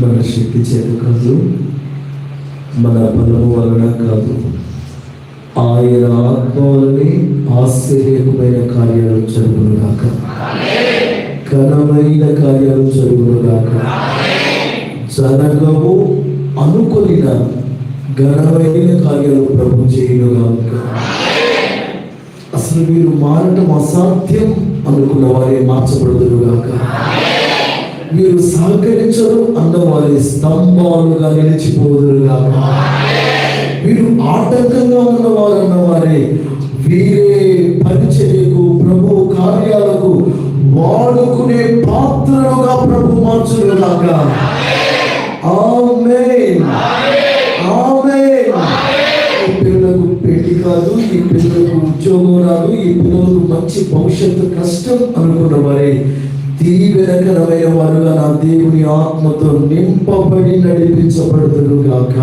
మన శక్తి చేత కాదు, మన బలము వలన కాదు, ఆయన ఆత్మ వలనే ఆశ్చర్యకమైన కార్యాలు జరుగునుగాక, ఘనమైన కార్యాలు జరుగునుగాక, జరగవు అనుకొనిన ఘనమైన కార్యాలు ప్రభు చేయునుగాక. అసలు మీరు మారటం అసాధ్యం అనుకున్న వారే మార్చబడుదురుగాక. మీరు సహకరించరు అన్న వారి స్తంభాలుగా నిలిచిపోదురుగాక. మీరు ఆటంకంగా ఉన్నవారు అన్నవారే వీరే పరిచర్యకు, ప్రభు కార్యాలకు వాడుకునే పాత్రలుగా ప్రభు మార్చునుగాక. ఆమేన్, ఆమేన్. ఈ పిల్లలకు పెళ్లి కాదు, ఈ పిల్లలకు ఉద్యోగం రాదు, ఈ పిల్లలకు మంచి భవిష్యత్తు కష్టం అనుకున్న వారే దీవెనకరమైన వారుగా నా దేవుని ఆత్మతో నింపబడి నడిపించబడుదురుగాక.